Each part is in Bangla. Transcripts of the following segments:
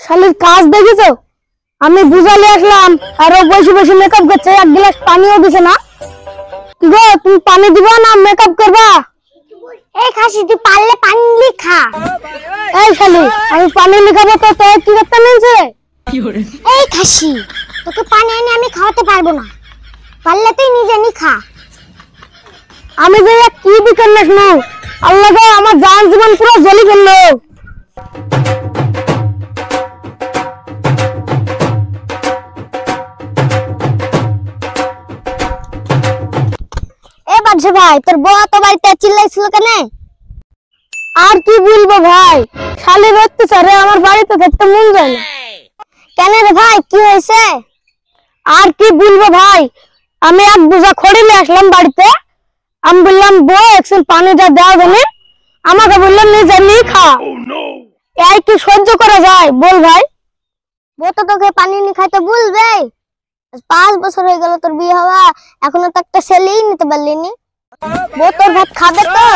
শালির কাজ দেখেছো? আমি বুঝালে আসলাম আর ও বসে বসে মেকআপ করছে, এক গ্লাস পানিও দিছে না। কি গো, তুমি পানি দিবা না মেকআপ করবা? এই খাসি, তুই পারলে পানি লিখা। এই শালি, আমি পানি লিখাবো তো তুই কি করতে নিছে? এই খাসি, তোকে পানি এনে আমি খাওয়াতে পারবো না, পারলে তুই নিজে নি খা। আমি যে কি বিকেল না, আল্লাহ গো, আমার জান জীবন পুরো জ্বলি গেল। বাদশা ভাই, তোর বউ তো বাড়িতে চিল্লাইছিল কেন? আর কি বলবো ভাই, শালির অত্যাচারে আমার বাড়িতে থাকতে মন যায় না। কেন রে ভাই, কি হয়েছে? আর কি বলবো ভাই, আমি এক বোঝা খড়ি নিয়ে আসলাম বাড়িতে। আমি বললাম বউ একটু পানিটা দাও জানে, আমাকে বললাম নিজে নিয়ে খা। এই কি সহ্য করা যায় বল ভাই? বউ তো তোকে পানি নি খাইতে বলবে। 5 বছর হয়ে গেল তোর বিয়ে হওয়া, এখনো তো একটা ছেলেই নিতে পারলিনি। বউ তোর ভাত খাবে তো?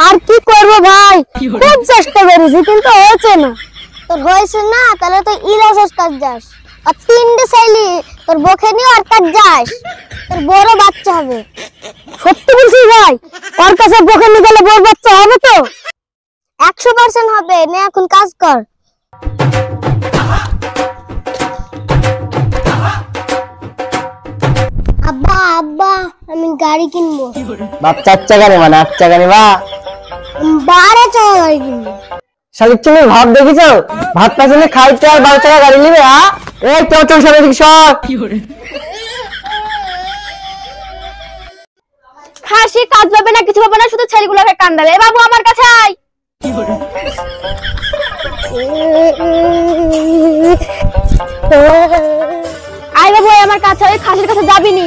আর কি করবো ভাই, খুব চেষ্টা করেছি কিন্তু হয়েছে না। তোর হয়েছে না, তাহলে তো ইলাজ কাজ যাস। আর 3টে ছেলে তোর বউকে নিয়ে আর কাজ যাস, তোর বড় বাচ্চা হবে। সত্যি বলছি ভাই, ওর কাছে বকে নিয়ে গেলে বড় বাচ্চা হবে তো? 100% হবে। নে এখন কাজ কর। আব্বা আব্বা, আমি গাড়ি কিনবো। বাপ 4 চাকা রে, মানে 8 চাকা রে বা 12 চাকা গাড়ি কিনবো। শালিক তুমি ভাব দেখিছো? ভাত পাইলে খাইতে আর 12 চাকা গাড়ি নিবে? এই কেউ চল সরে দিক সর। খাসি কাজ পাবে না, কিছু পাবে না, শুধু ছেলেগুলোকে কান্দাবে। এ বাবু আমার কাছে আয়। আয় বাবু আমার কাছে, ওই খাসির কাছে যাবি নি?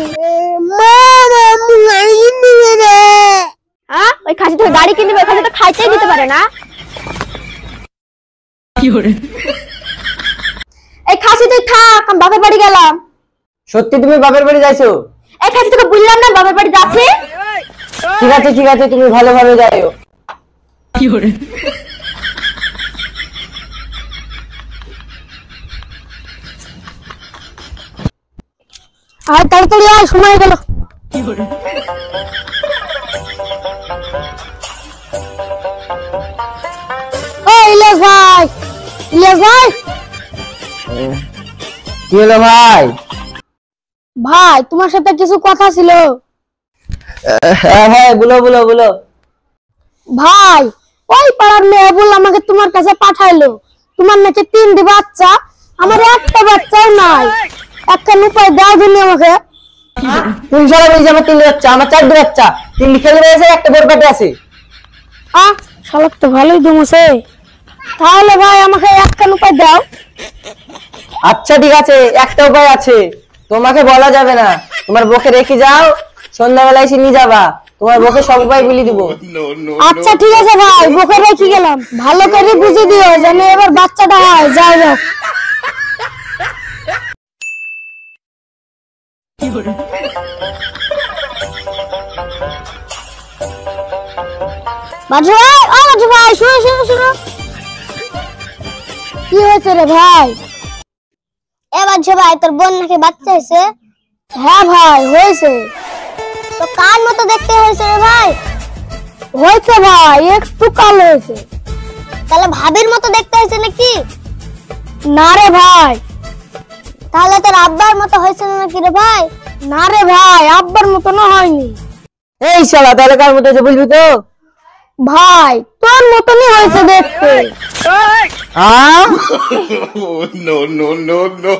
হ্যাঁ, ওই খাসি থেকে গাড়ি কিনবে, ওই খাসি তো খাইতেই দিতে পারে না। এই খাসি তুই থাক, আমি বাপের বাড়ি গেলাম। সত্যি তুমি বাপের বাড়ি যাইছো? এই খাসি তোকে বললাম না বাপের বাড়ি যাচ্ছে। ঠিক আছে তুমি ভালোভাবে যাইও। আর তাড়াতাড়ি আয়, সময় গেল। ও ইলিয়াস ভাই, ইলিয়াস ভাই। কি হলো ভাই? ভাই তোমার সাথে কিছু কথা ছিল। হ্যাঁ হ্যাঁ, বলো বলো বলো। ভাই ওই পাড়ার মেয়ে বল আমাকে তোমার কাছে পাঠাইলো, তোমার নাকি 3টি বাচ্চা, আমার একটা বাচ্চাও নাই। একটা উপায় দাও দিন আমাকে। তুমি সারা বলছি আমার 3 বাচ্চা, আমার 4 বাচ্চা, 3 খেলে রয়েছে, একটা বড় পেটে আছে। শালাক তো ভালোই দমছে। তাহলে ভাই আমাকে একটা উপায় দাও। আচ্ছা ঠিক আছে, একটা উপায় আছে, তোমাকে বলা যাবে না। তোমার বউকে রেখে যাও, সন্ধ্যাবেলায় এসে নিয়ে যাবা। তোমার বউকে সব উপায় বলে দিব। আচ্ছা ঠিক আছে ভাই, বউকে রেখে গেলাম। ভালো করে বুঝে দিও যেন এবার বাচ্চাটা হয়। যাই হোক, বাজু ভাই, ও বাজু ভাই, শুনো শুনো শুনো। কি হয়েছে রে ভাই? এ বাদশা ভাই, তোর বোন নাকি বাচ্চা হয়েছে? হ্যাঁ ভাই হয়েছে। তো কার মতো দেখতে হয়েছে রে ভাই? হয়েছে ভাই, একটু কালো হয়েছে। তাহলে ভাবির মতো দেখতে হয়েছে নাকি? না রে ভাই। তাহলে তোর আব্বার মতো হয়েছে নাকি রে ভাই? না রে ভাই, আব্বার মতো না হয়নি। এই শালা, তাহলে কার মতো হয়েছে বলবি তো? ভাই তোর মতনই হয়েছে দেখতে। No, no, no, no.